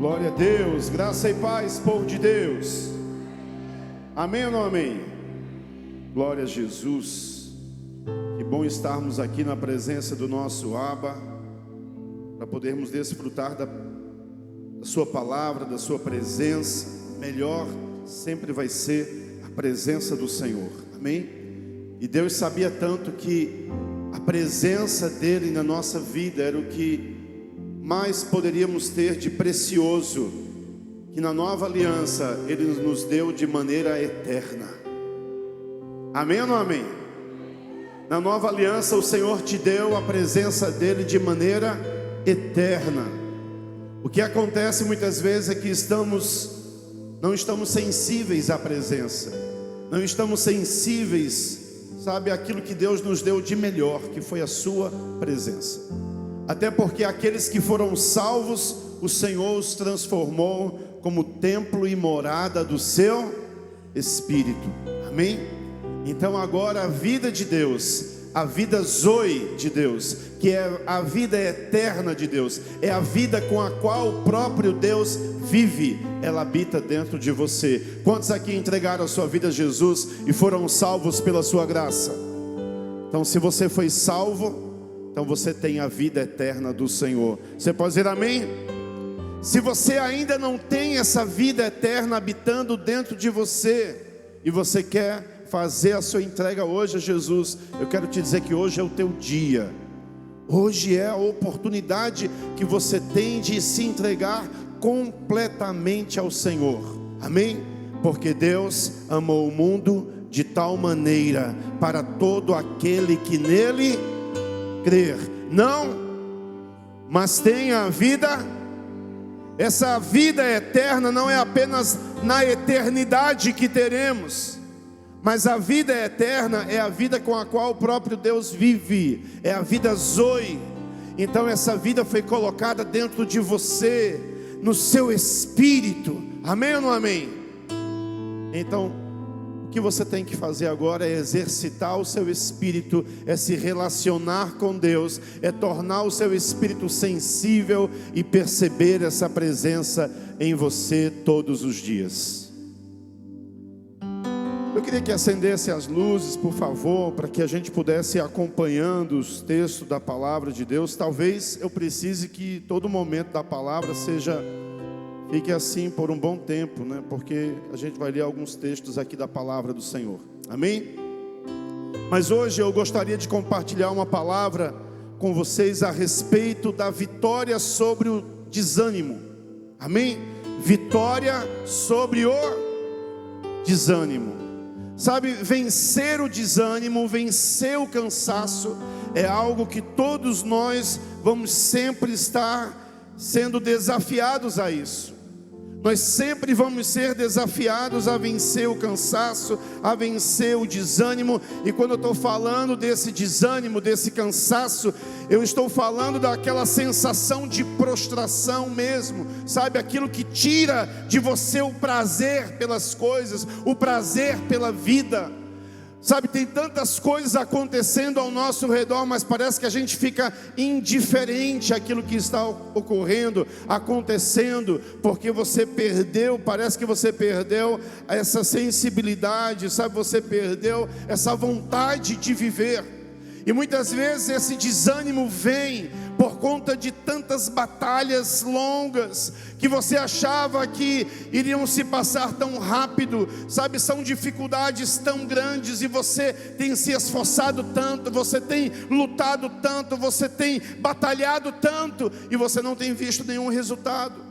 Glória a Deus, graça e paz, povo de Deus. Amém ou não amém? Glória a Jesus. Que bom estarmos aqui na presença do nosso Abba, para podermos desfrutar da sua palavra, da sua presença. Melhor sempre vai ser a presença do Senhor, amém? E Deus sabia tanto que a presença dele na nossa vida era o que mais poderíamos ter de precioso, que na nova aliança ele nos deu de maneira eterna. Amém ou não amém? Na nova aliança o Senhor te deu a presença dele de maneira eterna. O que acontece muitas vezes é que não estamos sensíveis à presença, não estamos sensíveis, sabe, àquilo que Deus nos deu de melhor, que foi a sua presença. Até porque aqueles que foram salvos, o Senhor os transformou como templo e morada do seu Espírito, amém? Então agora a vida de Deus, a vida Zoe de Deus, que é a vida eterna de Deus, é a vida com a qual o próprio Deus vive, ela habita dentro de você. Quantos aqui entregaram a sua vida a Jesus e foram salvos pela sua graça? Então se você foi salvo, então você tem a vida eterna do Senhor. Você pode dizer amém? Se você ainda não tem essa vida eterna habitando dentro de você, e você quer fazer a sua entrega hoje a Jesus, eu quero te dizer que hoje é o teu dia. Hoje é a oportunidade que você tem de se entregar completamente ao Senhor, amém? Porque Deus amou o mundo de tal maneira, para todo aquele que nele crer, não, mas tenha a vida. Essa vida eterna não é apenas na eternidade que teremos, mas a vida eterna é a vida com a qual o próprio Deus vive, é a vida Zoe. Então essa vida foi colocada dentro de você, no seu espírito, amém ou não amém? Então o que você tem que fazer agora é exercitar o seu espírito, é se relacionar com Deus, é tornar o seu espírito sensível e perceber essa presença em você todos os dias. Eu queria que acendesse as luzes, por favor, para que a gente pudesse ir acompanhando os textos da palavra de Deus. Talvez eu precise que todo momento da palavra fique assim por um bom tempo, né? Porque a gente vai ler alguns textos aqui da palavra do Senhor, amém? Mas hoje eu gostaria de compartilhar uma palavra com vocês a respeito da vitória sobre o desânimo, amém? Vitória sobre o desânimo. Sabe, vencer o desânimo, vencer o cansaço, é algo que todos nós vamos sempre estar sendo desafiados a isso. Nós sempre vamos ser desafiados a vencer o cansaço, a vencer o desânimo. E quando eu estou falando desse desânimo, desse cansaço, eu estou falando daquela sensação de prostração mesmo, sabe? Aquilo que tira de você o prazer pelas coisas, o prazer pela vida. Sabe, tem tantas coisas acontecendo ao nosso redor, mas parece que a gente fica indiferente àquilo que está ocorrendo, acontecendo, porque você perdeu, parece que você perdeu essa sensibilidade, sabe, você perdeu essa vontade de viver. E muitas vezes esse desânimo vem por conta de tantas batalhas longas, que você achava que iriam se passar tão rápido, sabe, são dificuldades tão grandes, e você tem se esforçado tanto, você tem lutado tanto, você tem batalhado tanto, e você não tem visto nenhum resultado.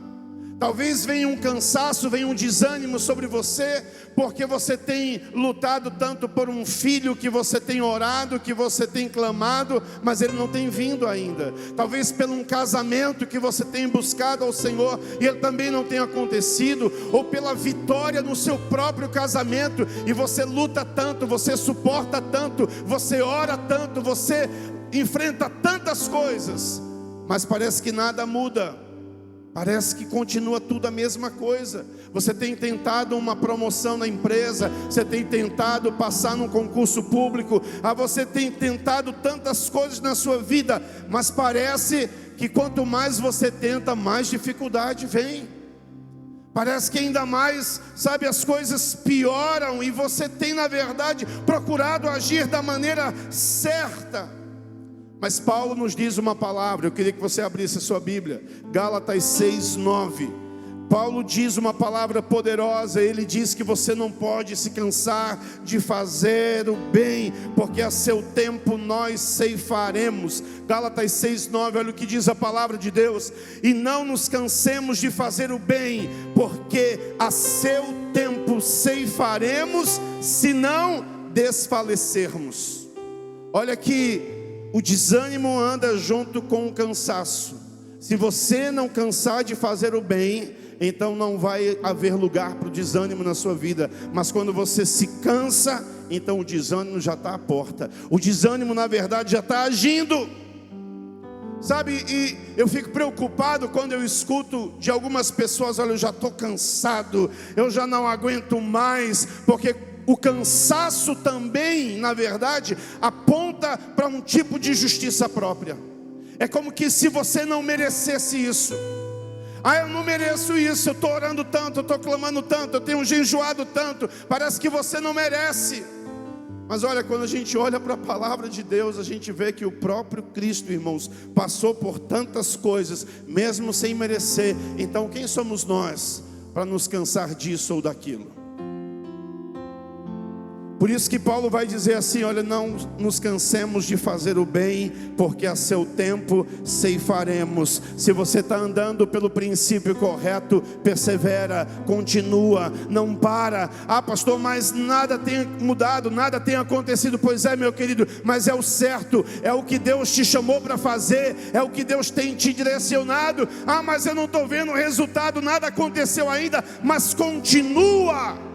Talvez venha um cansaço, venha um desânimo sobre você, porque você tem lutado tanto por um filho, que você tem orado, que você tem clamado, mas ele não tem vindo ainda. Talvez pelo um casamento que você tem buscado ao Senhor, e ele também não tem acontecido, ou pela vitória no seu próprio casamento, e você luta tanto, você suporta tanto, você ora tanto, você enfrenta tantas coisas, mas parece que nada muda. Parece que continua tudo a mesma coisa. Você tem tentado uma promoção na empresa, você tem tentado passar num concurso público, você tem tentado tantas coisas na sua vida, mas parece que quanto mais você tenta, mais dificuldade vem. Parece que ainda mais, sabe, as coisas pioram e você tem, na verdade, procurado agir da maneira certa. Mas Paulo nos diz uma palavra, eu queria que você abrisse a sua Bíblia, Gálatas 6:9. Paulo diz uma palavra poderosa, ele diz que você não pode se cansar de fazer o bem, porque a seu tempo nós ceifaremos. Gálatas 6:9, olha o que diz a palavra de Deus: e não nos cansemos de fazer o bem, porque a seu tempo ceifaremos, se não desfalecermos. Olha que o desânimo anda junto com o cansaço. Se você não cansar de fazer o bem, então não vai haver lugar para o desânimo na sua vida. Mas quando você se cansa, então o desânimo já está à porta. O desânimo, na verdade, já está agindo. Sabe, e eu fico preocupado quando eu escuto de algumas pessoas: olha, eu já estou cansado, eu já não aguento mais, porque o cansaço também, na verdade, aponta para um tipo de justiça própria. É como que se você não merecesse isso. Eu não mereço isso, eu estou orando tanto, eu estou clamando tanto, eu tenho jejuado tanto, parece que você não merece. Mas olha, quando a gente olha para a palavra de Deus, a gente vê que o próprio Cristo, irmãos, passou por tantas coisas, mesmo sem merecer. Então quem somos nós para nos cansar disso ou daquilo? Por isso que Paulo vai dizer assim: olha, não nos cansemos de fazer o bem, porque a seu tempo ceifaremos. Se você está andando pelo princípio correto, persevera, continua, não para. Pastor, mas nada tem mudado, nada tem acontecido. Pois é, meu querido, mas é o certo, é o que Deus te chamou para fazer, é o que Deus tem te direcionado. Mas eu não estou vendo o resultado, nada aconteceu ainda, mas continua.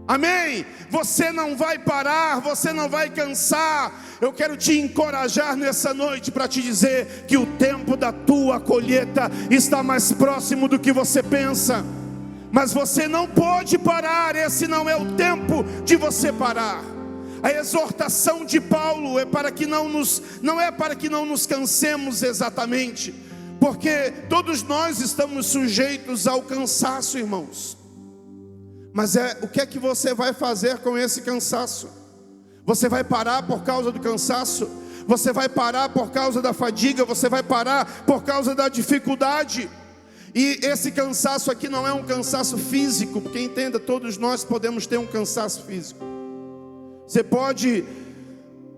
Amém? Você não vai parar, você não vai cansar. Eu quero te encorajar nessa noite para te dizer que o tempo da tua colheita está mais próximo do que você pensa. Mas você não pode parar, esse não é o tempo de você parar. A exortação de Paulo é para que não é para que não nos cansemos exatamente, porque todos nós estamos sujeitos ao cansaço, irmãos. Mas o que é que você vai fazer com esse cansaço? Você vai parar por causa do cansaço? Você vai parar por causa da fadiga? Você vai parar por causa da dificuldade? E esse cansaço aqui não é um cansaço físico, porque entenda, todos nós podemos ter um cansaço físico. Você pode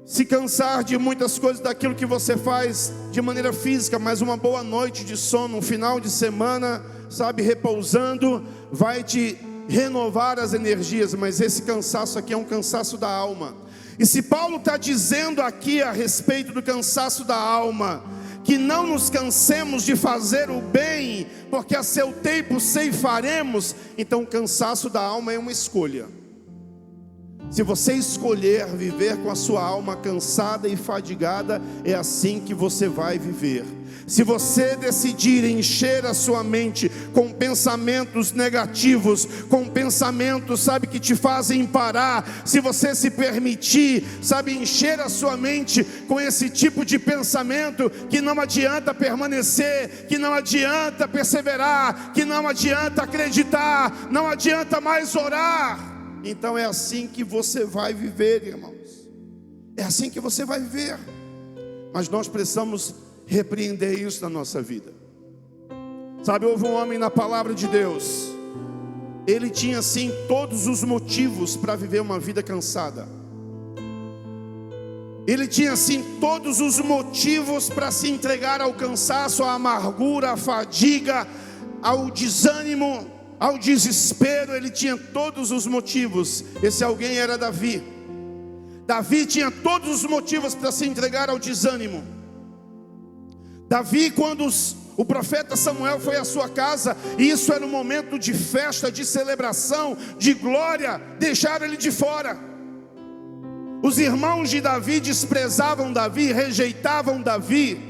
se cansar de muitas coisas daquilo que você faz de maneira física, mas uma boa noite de sono, um final de semana, sabe, repousando, vai te renovar as energias. Mas esse cansaço aqui é um cansaço da alma. E se Paulo está dizendo aqui a respeito do cansaço da alma, que não nos cansemos de fazer o bem, porque a seu tempo ceifaremos, então o cansaço da alma é uma escolha. Se você escolher viver com a sua alma cansada e fadigada, é assim que você vai viver. Se você decidir encher a sua mente com pensamentos negativos, com pensamentos, sabe, que te fazem parar, se você se permitir, sabe, encher a sua mente com esse tipo de pensamento, que não adianta permanecer, que não adianta perseverar, que não adianta acreditar, não adianta mais orar, então é assim que você vai viver, irmãos. É assim que você vai viver. Mas nós precisamos repreender isso na nossa vida. Sabe, houve um homem na palavra de Deus, ele tinha sim todos os motivos para viver uma vida cansada. Ele tinha sim todos os motivos para se entregar ao cansaço, à amargura, à fadiga, ao desânimo, ao desespero. Ele tinha todos os motivos. Esse alguém era Davi. Davi tinha todos os motivos para se entregar ao desânimo. Davi, quando o profeta Samuel foi à sua casa, e isso era um momento de festa, de celebração, de glória, deixaram ele de fora. Os irmãos de Davi desprezavam Davi, rejeitavam Davi.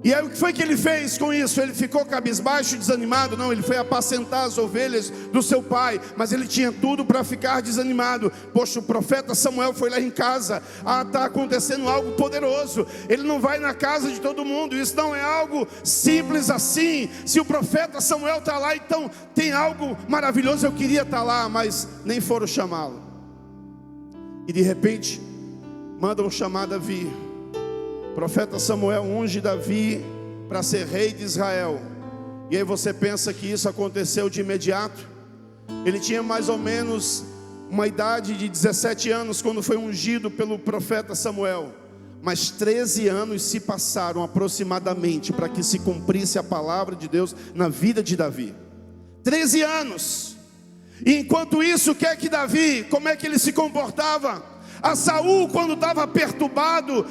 E aí o que foi que ele fez com isso? Ele ficou cabisbaixo, desanimado? Não, ele foi apacentar as ovelhas do seu pai. Mas ele tinha tudo para ficar desanimado. Poxa, o profeta Samuel foi lá em casa. Está acontecendo algo poderoso. Ele não vai na casa de todo mundo. Isso não é algo simples assim. Se o profeta Samuel está lá, então tem algo maravilhoso. Eu queria estar lá, mas nem foram chamá-lo. E de repente mandam chamar Davi. O profeta Samuel unge Davi para ser rei de Israel. E aí você pensa que isso aconteceu de imediato? Ele tinha mais ou menos uma idade de 17 anos quando foi ungido pelo profeta Samuel. Mas 13 anos se passaram aproximadamente para que se cumprisse a palavra de Deus na vida de Davi. 13 anos. E enquanto isso, o que é que Davi, como é que ele se comportava? A Saul, quando estava perturbado,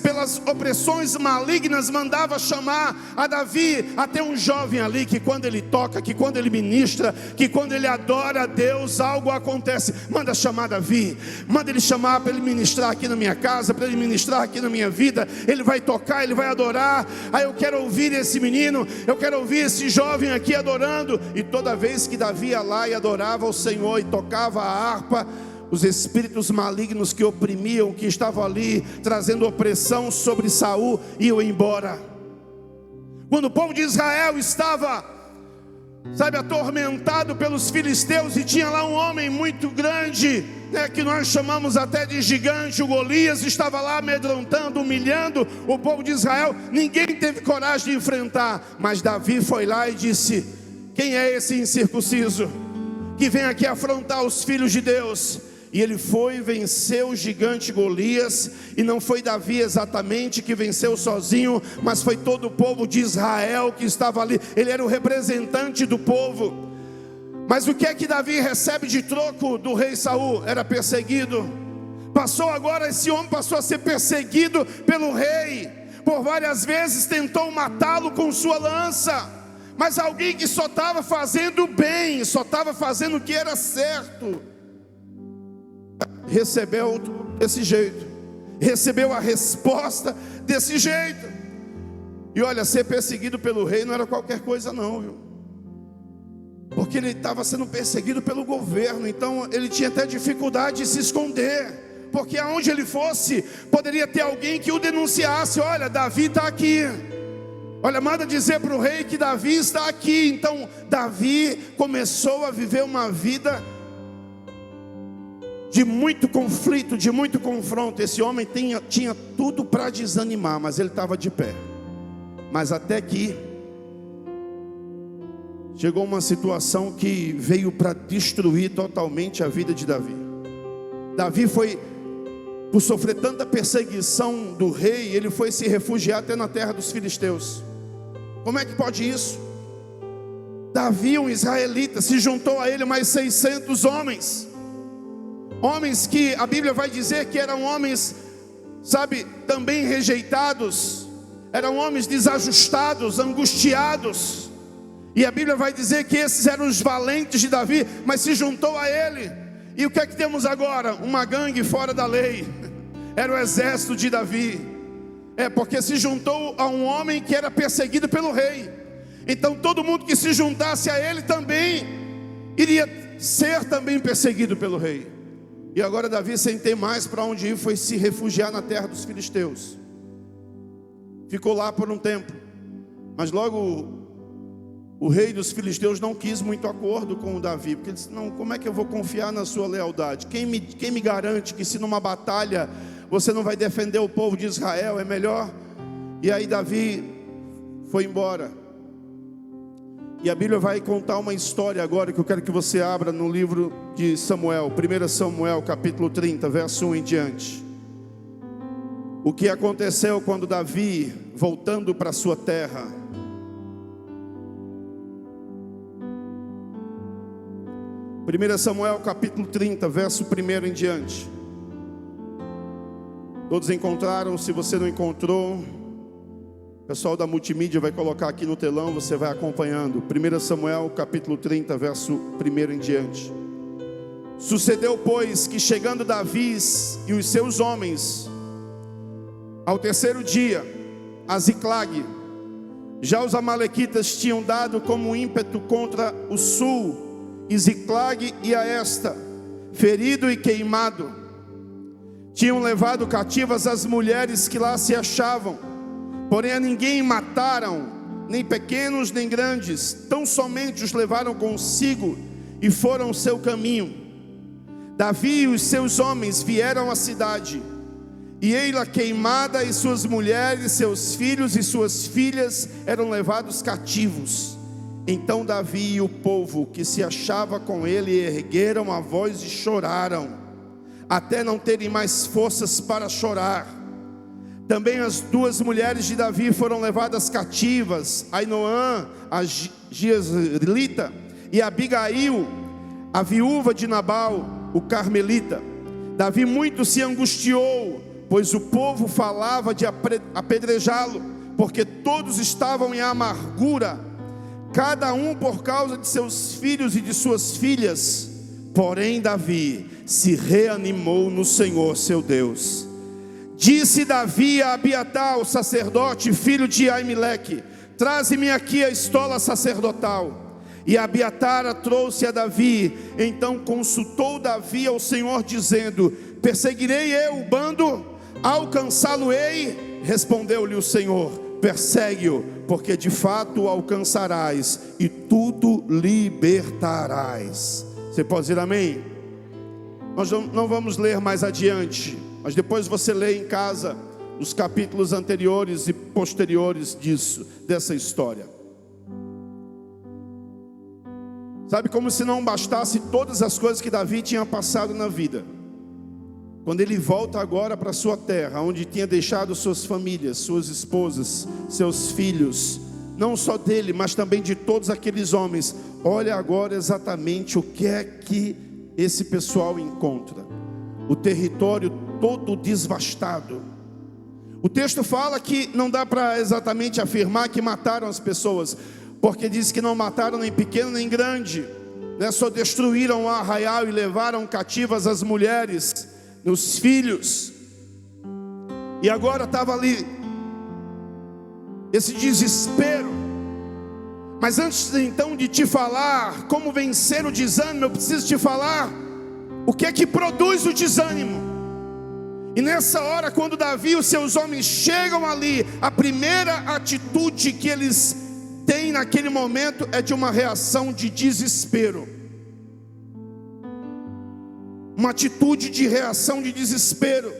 pelas opressões malignas, mandava chamar a Davi. Até um jovem ali, que quando ele toca, que quando ele ministra, que quando ele adora a Deus, algo acontece. Manda chamar Davi, manda ele chamar para ele ministrar aqui na minha casa, para ele ministrar aqui na minha vida. Ele vai tocar, ele vai adorar. Aí eu quero ouvir esse menino, eu quero ouvir esse jovem aqui adorando. E toda vez que Davi ia lá e adorava ao Senhor e tocava a harpa, os espíritos malignos que oprimiam, que estavam ali trazendo opressão sobre Saul, iam embora. Quando o povo de Israel estava, atormentado pelos filisteus, e tinha lá um homem muito grande, que nós chamamos até de gigante, o Golias, estava lá amedrontando, humilhando o povo de Israel. Ninguém teve coragem de enfrentar, mas Davi foi lá e disse: quem é esse incircunciso que vem aqui afrontar os filhos de Deus? E ele foi e venceu o gigante Golias. E não foi Davi exatamente que venceu sozinho, mas foi todo o povo de Israel que estava ali. Ele era o representante do povo. Mas o que é que Davi recebe de troco do rei Saul? Era perseguido. Esse homem passou a ser perseguido pelo rei. Por várias vezes tentou matá-lo com sua lança. Mas alguém que só estava fazendo bem, só estava fazendo o que era certo, recebeu desse jeito, recebeu a resposta desse jeito. E olha, ser perseguido pelo rei não era qualquer coisa não, viu? Porque ele estava sendo perseguido pelo governo. Então ele tinha até dificuldade de se esconder, porque aonde ele fosse, poderia ter alguém que o denunciasse. Olha, Davi está aqui. Olha, manda dizer para o rei que Davi está aqui. Então Davi começou a viver uma vida de muito conflito, de muito confronto. Esse homem tinha tudo para desanimar, mas ele estava de pé. Mas até que chegou uma situação que veio para destruir totalmente a vida de Davi. Davi foi, por sofrer tanta perseguição do rei, ele foi se refugiar até na terra dos filisteus. Como é que pode isso? Davi, um israelita, se juntou a ele mais 600 homens. Homens que a Bíblia vai dizer que eram homens, também rejeitados. Eram homens desajustados, angustiados. E a Bíblia vai dizer que esses eram os valentes de Davi, mas se juntou a ele. E o que é que temos agora? Uma gangue fora da lei. Era o exército de Davi. Porque se juntou a um homem que era perseguido pelo rei. Então todo mundo que se juntasse a ele também iria ser também perseguido pelo rei. E agora Davi, sem ter mais para onde ir, foi se refugiar na terra dos filisteus. Ficou lá por um tempo. Mas logo o rei dos filisteus não quis muito acordo com o Davi, porque ele disse: não, como é que eu vou confiar na sua lealdade? Quem me garante que se numa batalha você não vai defender o povo de Israel? É melhor. E aí Davi foi embora. E a Bíblia vai contar uma história agora, que eu quero que você abra no livro de Samuel, 1 Samuel capítulo 30, verso 1 em diante. O que aconteceu quando Davi, voltando para sua terra, Primeira Samuel capítulo 30, verso 1 em diante. Todos encontraram? Se você não encontrou, o pessoal da multimídia vai colocar aqui no telão, você vai acompanhando. 1 Samuel capítulo 30, verso 1 em diante. Sucedeu, pois, que chegando Davi e os seus homens ao terceiro dia, a Ziclag. Já os amalequitas tinham dado como ímpeto contra o sul, e Ziclag e a esta, ferido e queimado. Tinham levado cativas as mulheres que lá se achavam, porém a ninguém mataram, nem pequenos nem grandes, tão somente os levaram consigo e foram seu caminho. Davi e os seus homens vieram à cidade, e ei-la queimada, e suas mulheres, seus filhos e suas filhas eram levados cativos. Então Davi e o povo que se achava com ele ergueram a voz e choraram, até não terem mais forças para chorar. Também as duas mulheres de Davi foram levadas cativas, Ainoã, a Jezreelita, e Abigail, a viúva de Nabal, o carmelita. Davi muito se angustiou, pois o povo falava de apedrejá-lo, porque todos estavam em amargura, cada um por causa de seus filhos e de suas filhas. Porém Davi se reanimou no Senhor seu Deus. Disse Davi a Abiatar, o sacerdote, filho de Aimeleque: traze-me aqui a estola sacerdotal. E Abiatar a trouxe a Davi. Então consultou Davi ao Senhor, dizendo: perseguirei eu o bando? Alcançá-lo-ei? Respondeu-lhe o Senhor: persegue-o, porque de fato o alcançarás e tudo libertarás. Você pode dizer amém? Nós não vamos ler mais adiante, mas depois você lê em casa os capítulos anteriores e posteriores dessa história. Sabe, como se não bastasse todas as coisas que Davi tinha passado na vida, quando ele volta agora para sua terra, onde tinha deixado suas famílias, suas esposas, seus filhos, não só dele, mas também de todos aqueles homens, olha agora exatamente o que é que esse pessoal encontra: o território todo devastado. O texto fala que não dá para exatamente afirmar que mataram as pessoas, porque diz que não mataram nem pequeno nem grande, né? Só destruíram o arraial e levaram cativas as mulheres, os filhos. E agora estava ali esse desespero. Mas antes então de te falar como vencer o desânimo, eu preciso te falar o que é que produz o desânimo. E nessa hora, quando Davi e os seus homens chegam ali, a primeira atitude que eles têm naquele momento é de uma reação de desespero. Uma atitude de reação de desespero.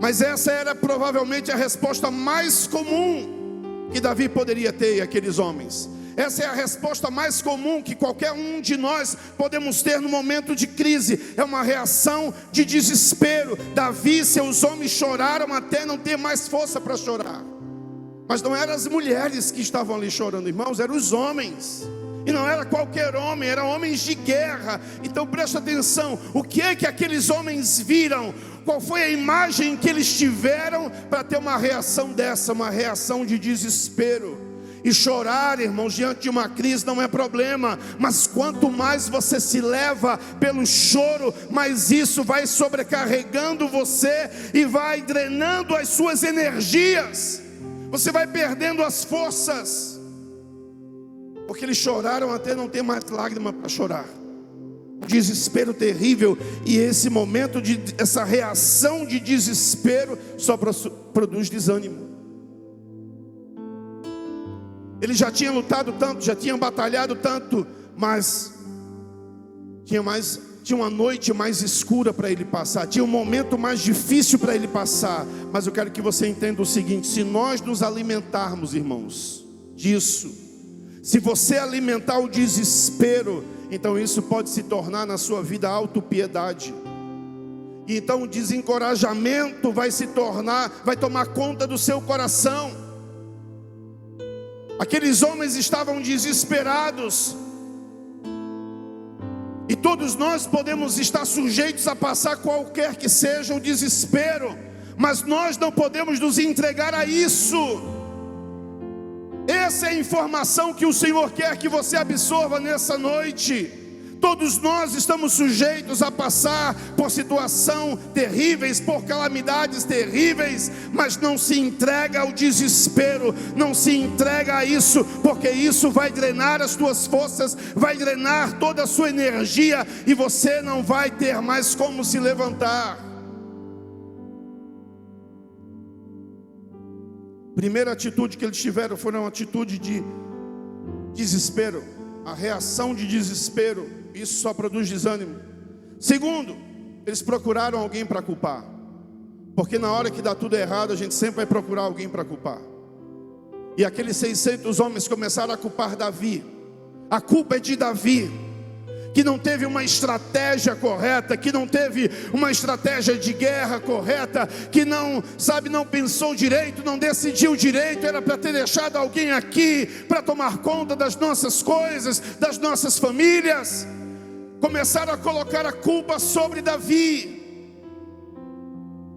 Mas essa era provavelmente a resposta mais comum que Davi poderia ter, aqueles homens. Essa é a resposta mais comum que qualquer um de nós podemos ter no momento de crise. É uma reação de desespero. Davi e seus homens choraram até não ter mais força para chorar. Mas não eram as mulheres que estavam ali chorando, irmãos, eram os homens. E não era qualquer homem, eram homens de guerra. Então presta atenção, o que é que aqueles homens viram? Qual foi a imagem que eles tiveram para ter uma reação dessa, uma reação de desespero? E chorar, irmãos, diante de uma crise não é problema, mas quanto mais você se leva pelo choro, mais isso vai sobrecarregando você e vai drenando as suas energias. Você vai perdendo as forças, porque eles choraram até não ter mais lágrima para chorar. Desespero terrível. E esse momento, essa reação de desespero só produz desânimo. Ele já tinha lutado tanto, já tinha batalhado tanto, mas tinha uma noite mais escura para ele passar, tinha um momento mais difícil para ele passar. Mas eu quero que você entenda o seguinte: se nós nos alimentarmos, irmãos, disso, se você alimentar o desespero, então isso pode se tornar na sua vida autopiedade. E então o desencorajamento vai tomar conta do seu coração. Aqueles homens estavam desesperados. E todos nós podemos estar sujeitos a passar qualquer que seja o desespero, mas nós não podemos nos entregar a isso. Essa é a informação que o Senhor quer que você absorva nessa noite. Todos nós estamos sujeitos a passar por situações terríveis, por calamidades terríveis, mas não se entrega ao desespero, não se entrega a isso, porque isso vai drenar as tuas forças, vai drenar toda a sua energia, e você não vai ter mais como se levantar. Primeira atitude que eles tiveram foi uma atitude de desespero, a reação de desespero. Isso só produz desânimo. Segundo, eles procuraram alguém para culpar, porque na hora que dá tudo errado, a gente sempre vai procurar alguém para culpar. E aqueles 600 homens começaram a culpar Davi. A culpa é de Davi, que não teve uma estratégia correta, que não teve uma estratégia de guerra correta, que não pensou direito, não decidiu direito. Era para ter deixado alguém aqui para tomar conta das nossas coisas, das nossas famílias. Começaram a colocar a culpa sobre Davi.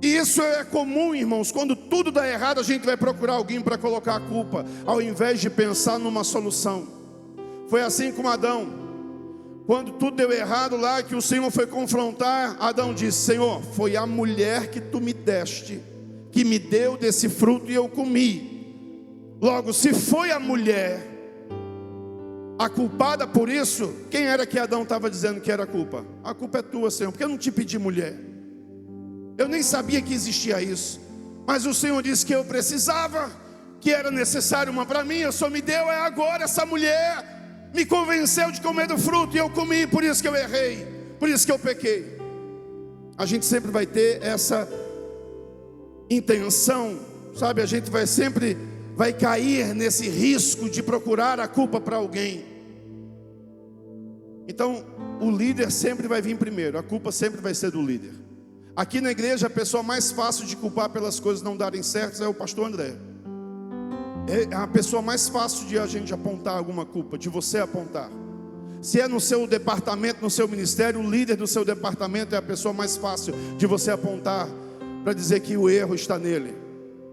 E isso é comum, irmãos. Quando tudo dá errado, a gente vai procurar alguém para colocar a culpa, ao invés de pensar numa solução. Foi assim com Adão. Quando tudo deu errado lá, que o Senhor foi confrontar, Adão disse: Senhor, foi a mulher que tu me deste, que me deu desse fruto e eu comi. Logo, se foi a mulher a culpada por isso, quem era que Adão estava dizendo que era a culpa? A culpa é tua, Senhor, porque eu não te pedi mulher. Eu nem sabia que existia isso, mas o Senhor disse que eu precisava, que era necessário uma para mim, o Senhor me deu, é agora. Essa mulher me convenceu de comer do fruto e eu comi, por isso que eu errei, por isso que eu pequei. A gente sempre vai ter essa intenção, sabe? A gente vai cair nesse risco de procurar a culpa para alguém. Então, o líder sempre vai vir primeiro, a culpa sempre vai ser do líder. Aqui na igreja, a pessoa mais fácil de culpar pelas coisas não darem certo é o pastor André. É a pessoa mais fácil de a gente apontar alguma culpa, de você apontar. Se é no seu departamento, no seu ministério, o líder do seu departamento é a pessoa mais fácil de você apontar para dizer que o erro está nele,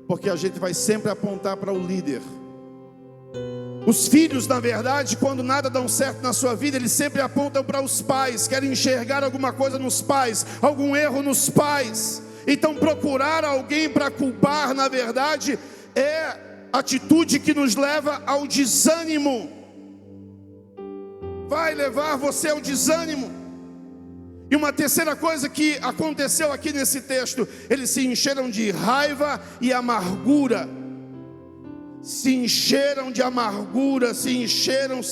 porque a gente vai sempre apontar para o líder. Os filhos, na verdade, quando nada dá certo na sua vida, eles sempre apontam para os pais, querem enxergar alguma coisa nos pais, algum erro nos pais. Então procurar alguém para culpar, na verdade, é atitude que nos leva ao desânimo. Vai levar você ao desânimo. E uma terceira coisa que aconteceu aqui nesse texto: eles se encheram de raiva e amargura. Se encheram de amargura, se encheram,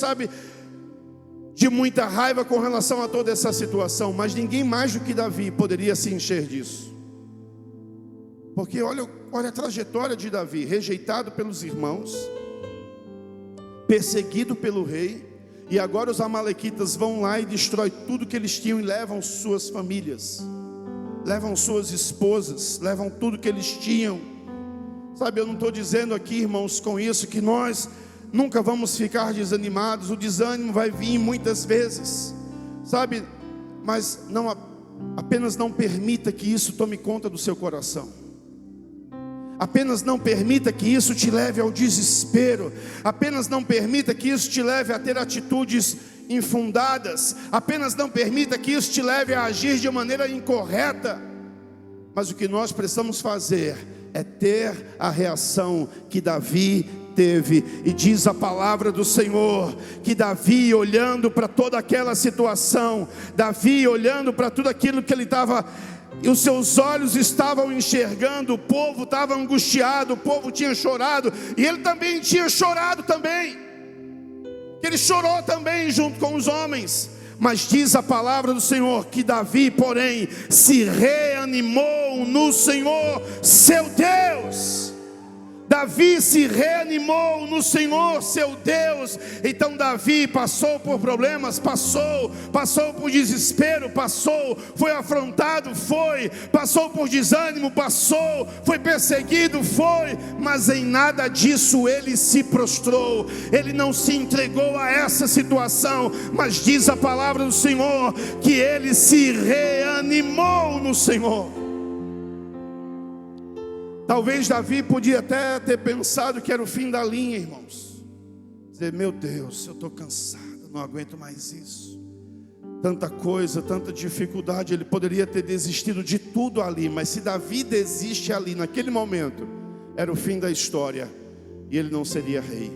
de muita raiva com relação a toda essa situação. Mas ninguém mais do que Davi poderia se encher disso. Porque olha a trajetória de Davi: rejeitado pelos irmãos, perseguido pelo rei, e agora os amalequitas vão lá e destroem tudo que eles tinham e levam suas famílias, levam suas esposas, levam tudo que eles tinham. Eu não estou dizendo aqui, irmãos, com isso que nós nunca vamos ficar desanimados. O desânimo vai vir muitas vezes, mas apenas não permita que isso tome conta do seu coração. Apenas não permita que isso te leve ao desespero. Apenas não permita que isso te leve a ter atitudes infundadas. Apenas não permita que isso te leve a agir de maneira incorreta. Mas o que nós precisamos fazer é ter a reação que Davi teve. E diz a palavra do Senhor que Davi, olhando para toda aquela situação, Davi olhando para tudo aquilo que ele estava, e os seus olhos estavam enxergando, o povo estava angustiado, o povo tinha chorado, e ele também tinha chorado também. Ele chorou também junto com os homens. Mas diz a palavra do Senhor que Davi, porém, se reanimou no Senhor, seu Deus. Davi se reanimou no Senhor, seu Deus. Então Davi passou por problemas, passou por desespero, foi afrontado, passou por desânimo, foi perseguido, mas em nada disso ele se prostrou, ele não se entregou a essa situação, mas diz a palavra do Senhor que ele se reanimou no Senhor. Talvez Davi podia até ter pensado que era o fim da linha, irmãos. Dizer: meu Deus, eu estou cansado, não aguento mais isso. tanta coisa, tanta dificuldade. Ele poderia ter desistido de tudo ali, mas se Davi desiste ali, naquele momento, era o fim da história, e ele não seria rei.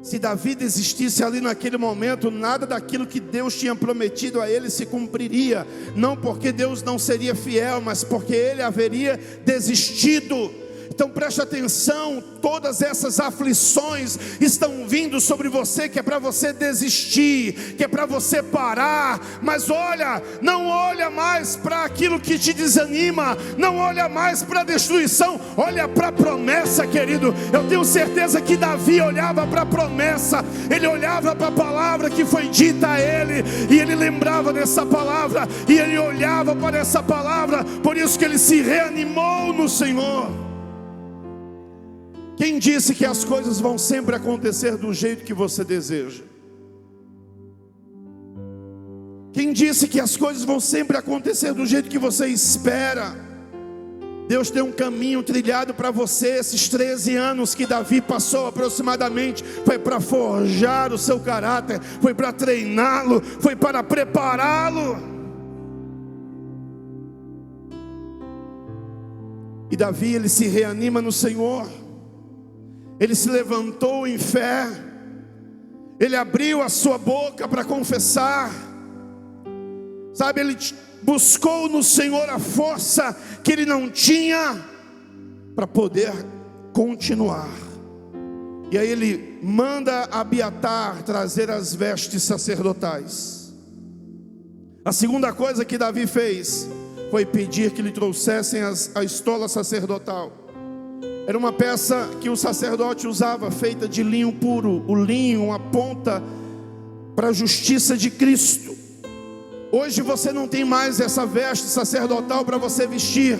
Se Davi desistisse ali naquele momento, nada daquilo que Deus tinha prometido a ele se cumpriria. Não porque Deus não seria fiel, mas porque ele haveria desistido. Então preste atenção, todas essas aflições estão vindo sobre você, que é para você desistir, que é para você parar. Mas olha, não olha mais para aquilo que te desanima, não olha mais para a destruição, olha para a promessa, querido. Eu tenho certeza que Davi olhava para a promessa, ele olhava para a palavra que foi dita a ele, e ele lembrava dessa palavra, e ele olhava para essa palavra. Por isso que ele se reanimou no Senhor. Quem disse que as coisas vão sempre acontecer do jeito que você deseja? Quem disse que as coisas vão sempre acontecer do jeito que você espera? Deus tem um caminho trilhado para você. Esses 13 anos que Davi passou aproximadamente, foi para forjar o seu caráter, foi para treiná-lo, foi para prepará-lo. E Davi, ele se reanima no Senhor. Ele se levantou em fé, ele abriu a sua boca para confessar, sabe, ele buscou no Senhor a força que ele não tinha para poder continuar. E aí ele manda Abiatar trazer as vestes sacerdotais. A segunda coisa que Davi fez foi pedir que lhe trouxessem a estola sacerdotal. Era uma peça que o sacerdote usava, feita de linho puro. O linho aponta para a justiça de Cristo. Hoje você não tem mais essa veste sacerdotal para você vestir.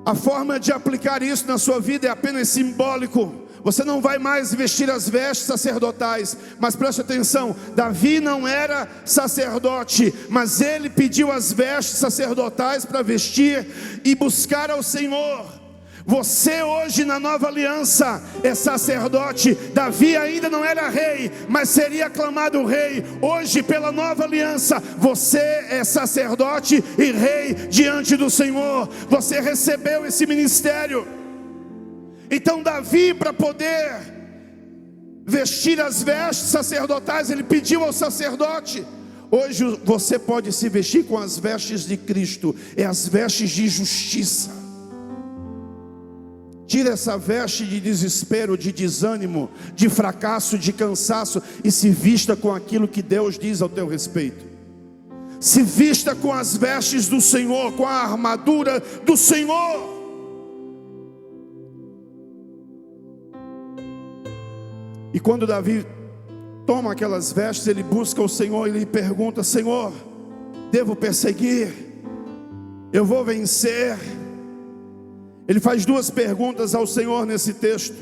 A forma de aplicar isso na sua vida é apenas simbólico. Você não vai mais vestir as vestes sacerdotais. Mas preste atenção, Davi não era sacerdote, mas ele pediu as vestes sacerdotais para vestir e buscar ao Senhor. Você hoje na nova aliança é sacerdote. Davi ainda não era rei, mas seria aclamado rei. Hoje pela nova aliança, você é sacerdote e rei diante do Senhor. Você recebeu esse ministério. Então Davi, para poder vestir as vestes sacerdotais, ele pediu ao sacerdote. Hoje você pode se vestir com as vestes de Cristo, é as vestes de justiça. Tira essa veste de desespero, de desânimo, de fracasso, de cansaço, e se vista com aquilo que Deus diz ao teu respeito. Se vista com as vestes do Senhor, com a armadura do Senhor. E quando Davi toma aquelas vestes, ele busca o Senhor e ele pergunta: Senhor, devo perseguir? Eu vou vencer? Ele faz duas perguntas ao Senhor nesse texto.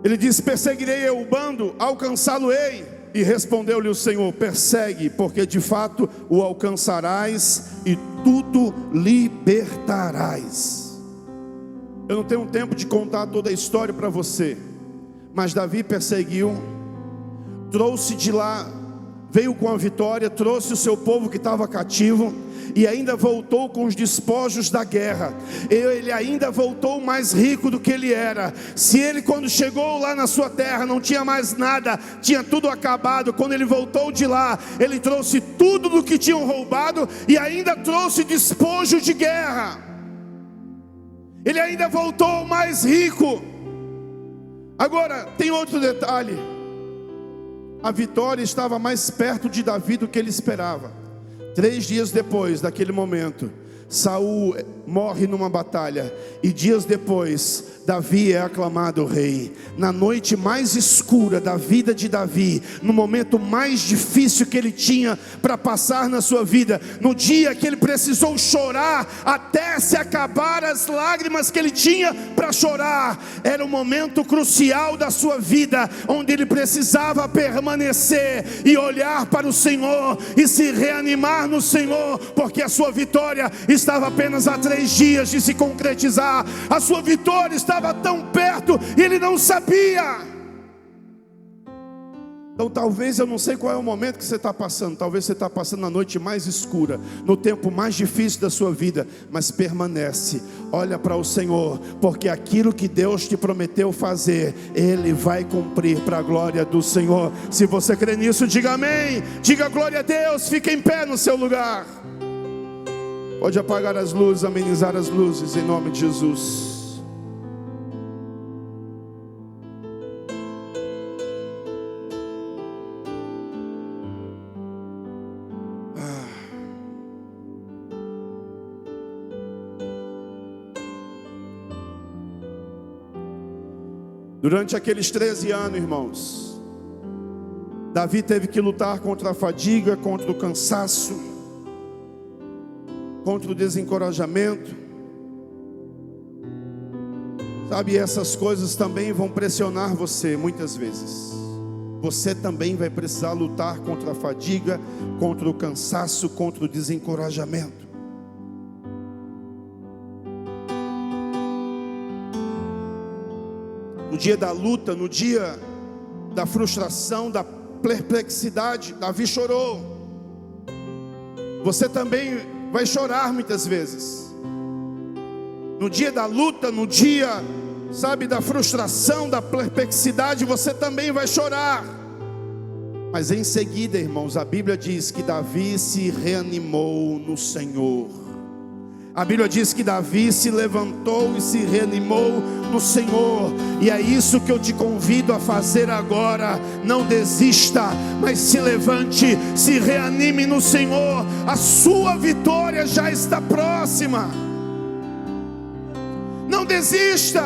Ele diz: perseguirei eu o bando, alcançá-lo-ei? E respondeu-lhe o Senhor: persegue, porque de fato o alcançarás e tudo libertarás. Eu não tenho tempo de contar toda a história para você, mas Davi perseguiu, trouxe de lá, veio com a vitória, trouxe o seu povo que estava cativo, e ainda voltou com os despojos da guerra. Ele ainda voltou mais rico do que ele era. Se ele, quando chegou lá na sua terra, não tinha mais nada, tinha tudo acabado, quando ele voltou de lá, ele trouxe tudo do que tinham roubado, e ainda trouxe despojo de guerra. Ele ainda voltou mais rico. Agora, tem outro detalhe: a vitória estava mais perto de Davi do que ele esperava. 3 dias depois daquele momento, Saul morre numa batalha, e dias depois, Davi é aclamado rei. Na noite mais escura da vida de Davi, no momento mais difícil que ele tinha para passar na sua vida, no dia que ele precisou chorar até se acabar as lágrimas que ele tinha para chorar, era o momento crucial da sua vida, onde ele precisava permanecer e olhar para o Senhor e se reanimar no Senhor, porque a sua vitória estava apenas a 3 dias de se concretizar. A sua vitória estava tão perto e ele não sabia. Então talvez, eu não sei qual é o momento que você está passando. Talvez você está passando na noite mais escura, no tempo mais difícil da sua vida. Mas permanece, olha para o Senhor, porque aquilo que Deus te prometeu fazer, Ele vai cumprir para a glória do Senhor. Se você crê nisso, diga amém. Diga glória a Deus, fique em pé no seu lugar. Pode apagar as luzes, amenizar as luzes, em nome de Jesus. Durante aqueles 13 anos, irmãos, Davi teve que lutar contra a fadiga, contra o cansaço, contra o desencorajamento. Sabe, essas coisas também vão pressionar você muitas vezes. Você também vai precisar lutar contra a fadiga, contra o cansaço, contra o desencorajamento. No dia da luta, no dia da frustração, da perplexidade, Davi chorou. Você também vai chorar muitas vezes. No dia da luta, no dia, sabe, da frustração, da perplexidade, você também vai chorar. Mas em seguida, irmãos, a Bíblia diz que Davi se reanimou no Senhor. A Bíblia diz que Davi se levantou e se reanimou no Senhor. E é isso que eu te convido a fazer agora. Não desista, mas se levante, se reanime no Senhor. A sua vitória já está próxima. Não desista.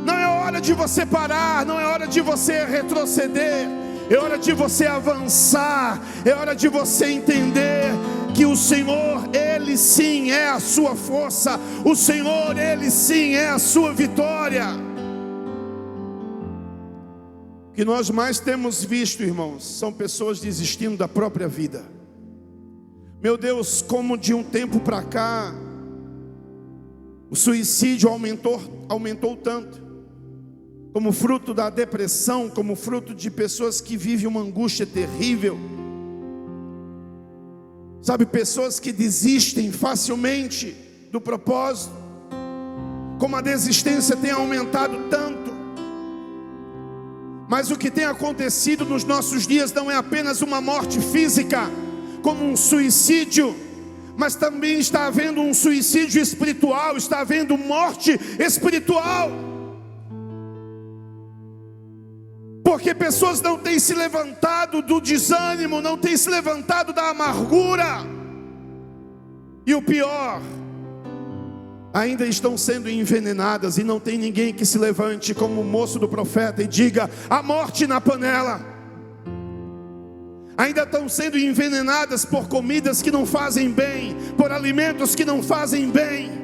Não é hora de você parar, não é hora de você retroceder. É hora de você avançar. É hora de você entender que o Senhor, Ele sim é a sua força. O Senhor, Ele sim é a sua vitória. O que nós mais temos visto, irmãos, são pessoas desistindo da própria vida. Meu Deus, como de um tempo para cá o suicídio aumentou tanto, como fruto da depressão, como fruto de pessoas que vivem uma angústia terrível. Sabe, pessoas que desistem facilmente do propósito. Como a desistência tem aumentado tanto. Mas o que tem acontecido nos nossos dias não é apenas uma morte física, como um suicídio, mas também está havendo um suicídio espiritual, está havendo morte espiritual. Porque pessoas não têm se levantado do desânimo, não têm se levantado da amargura. E o pior, ainda estão sendo envenenadas, e não tem ninguém que se levante como o moço do profeta e diga: a morte na panela. Ainda estão sendo envenenadas por comidas que não fazem bem, por alimentos que não fazem bem.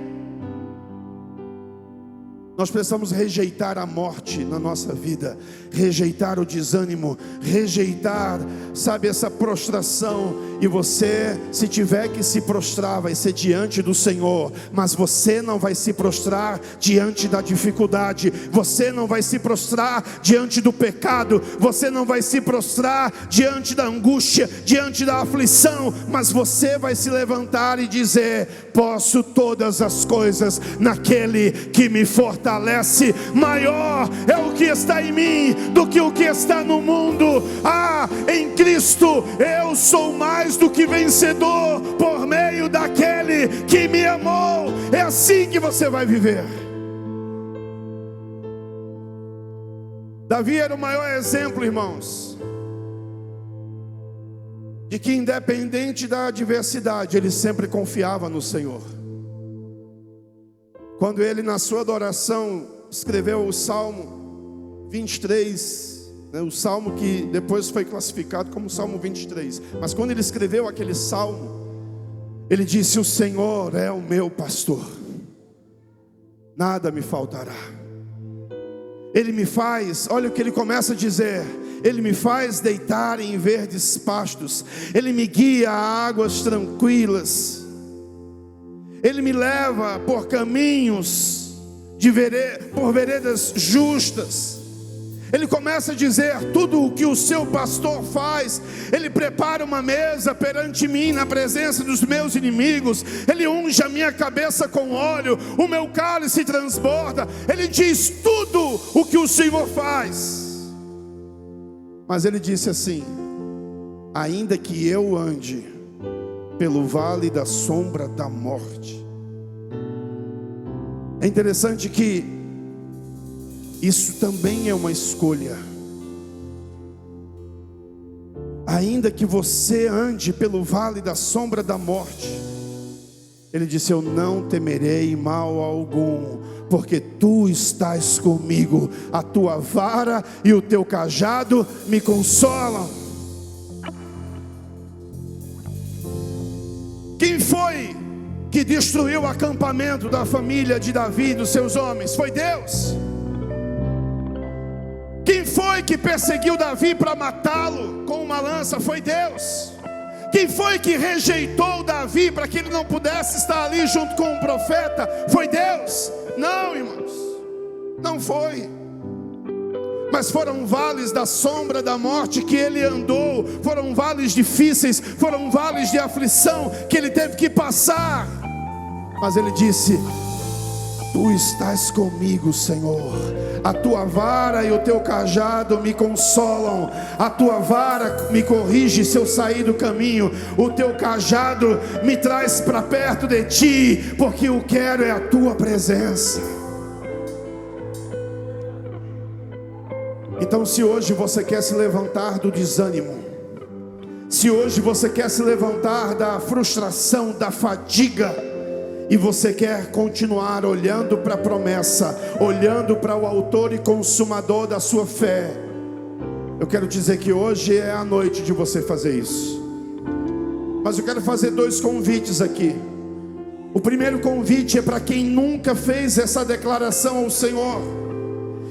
Nós precisamos rejeitar a morte na nossa vida, rejeitar o desânimo, rejeitar, sabe, essa prostração. E você, se tiver que se prostrar, vai ser diante do Senhor, mas você não vai se prostrar diante da dificuldade, você não vai se prostrar diante do pecado, você não vai se prostrar diante da angústia, diante da aflição, mas você vai se levantar e dizer: posso todas as coisas naquele que me fortalece. Maior é o que está em mim do que o que está no mundo. Em Cristo eu sou mais do que vencedor por meio daquele que me amou. É assim que você vai viver. Davi era o maior exemplo, irmãos, de que independente da adversidade, ele sempre confiava no Senhor. Quando ele, na sua adoração, escreveu o Salmo 23, o Salmo que depois foi classificado como Salmo 23, mas quando ele escreveu aquele Salmo, ele disse: o Senhor é o meu pastor, nada me faltará. Ele me faz, olha o que ele começa a dizer: Ele me faz deitar em verdes pastos, Ele me guia a águas tranquilas, Ele me leva por caminhos por veredas justas, ele começa a dizer: tudo o que o seu pastor faz, ele prepara uma mesa perante mim na presença dos meus inimigos, ele unge a minha cabeça com óleo, o meu cálice transborda. Ele diz tudo o que o Senhor faz. Mas ele disse assim: ainda que eu ande pelo vale da sombra da morte. É interessante que isso também é uma escolha. Ainda que você ande pelo vale da sombra da morte, ele disse: eu não temerei mal algum, porque tu estás comigo, a tua vara e o teu cajado me consolam. Quem foi que destruiu o acampamento da família de Davi e dos seus homens? Foi Deus. Quem foi que perseguiu Davi para matá-lo com uma lança? Foi Deus. Quem foi que rejeitou Davi para que ele não pudesse estar ali junto com o profeta? Foi Deus. Não, irmãos, não foi. Mas foram vales da sombra da morte que ele andou, foram vales difíceis, foram vales de aflição que ele teve que passar. Mas ele disse: tu estás comigo, Senhor, a tua vara e o teu cajado me consolam, a tua vara me corrige se eu sair do caminho, o teu cajado me traz para perto de ti, porque eu quero é a tua presença. Então, se hoje você quer se levantar do desânimo, se hoje você quer se levantar da frustração, da fadiga, e você quer continuar olhando para a promessa, olhando para o autor e consumador da sua fé, eu quero dizer que hoje é a noite de você fazer isso. Mas eu quero fazer 2 convites aqui. O primeiro convite é para quem nunca fez essa declaração ao Senhor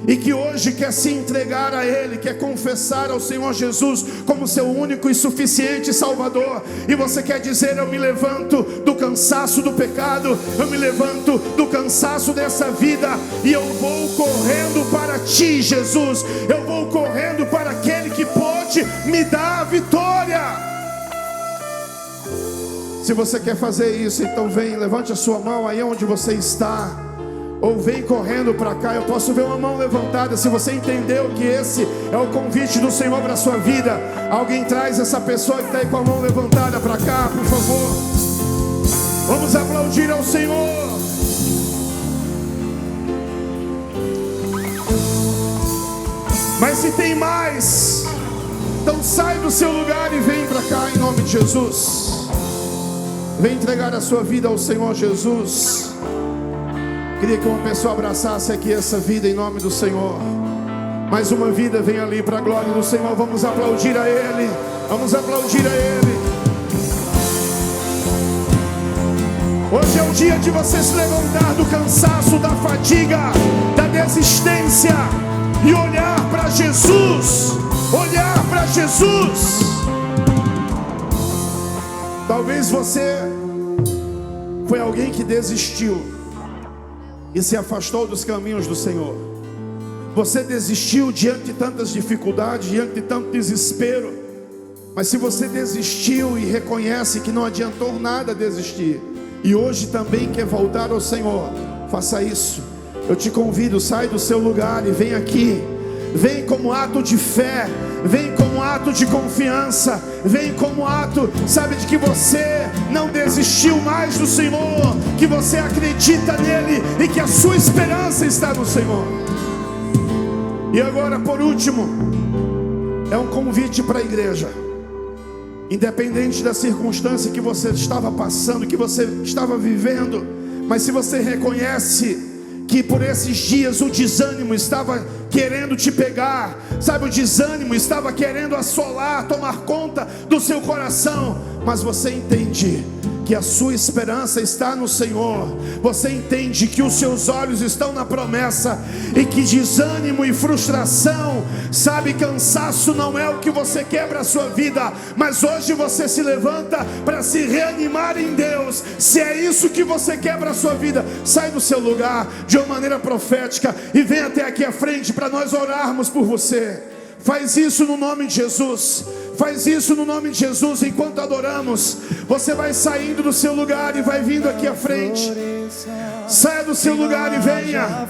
e que hoje quer se entregar a Ele, quer confessar ao Senhor Jesus como seu único e suficiente Salvador, e você quer dizer: eu me levanto do cansaço do pecado, eu me levanto do cansaço dessa vida, e eu vou correndo para Ti, Jesus, eu vou correndo para aquele que pode me dar a vitória. Se você quer fazer isso, então vem, levante a sua mão aí onde você está, ou vem correndo para cá. Eu posso ver uma mão levantada. Se você entendeu que esse é o convite do Senhor para a sua vida, alguém traz essa pessoa que está aí com a mão levantada para cá, por favor. Vamos aplaudir ao Senhor. Mas se tem mais, então sai do seu lugar e vem para cá em nome de Jesus. Vem entregar a sua vida ao Senhor Jesus. Queria que uma pessoa abraçasse aqui essa vida em nome do Senhor. Mais uma vida vem ali para a glória do Senhor. Vamos aplaudir a Ele. Vamos aplaudir a Ele. Hoje é o dia de você se levantar do cansaço, da fadiga, da desistência e olhar para Jesus. Olhar para Jesus. Talvez você foi alguém que desistiu e se afastou dos caminhos do Senhor. Você desistiu diante de tantas dificuldades, diante de tanto desespero. Mas se você desistiu e reconhece que não adiantou nada desistir, e hoje também quer voltar ao Senhor, faça isso. Eu te convido, sai do seu lugar e vem aqui. Vem como ato de fé, vem como ato de confiança, vem como ato, sabe, de que você não desistiu mais do Senhor, que você acredita nele e que a sua esperança está no Senhor. E agora, por último, é um convite para a igreja. Independente da circunstância que você estava passando, que você estava vivendo, mas se você reconhece que por esses dias o desânimo estava querendo te pegar, sabe, o desânimo estava querendo assolar, tomar conta do seu coração, mas você entende que a sua esperança está no Senhor, você entende que os seus olhos estão na promessa, e que desânimo e frustração, sabe, cansaço não é o que você quer para a sua vida, mas hoje você se levanta para se reanimar em Deus. Se é isso que você quer para a sua vida, sai do seu lugar de uma maneira profética e vem até aqui à frente para nós orarmos por você. Faz isso no nome de Jesus. Faz isso no nome de Jesus. Enquanto adoramos, você vai saindo do seu lugar e vai vindo aqui à frente. Saia do seu lugar e venha.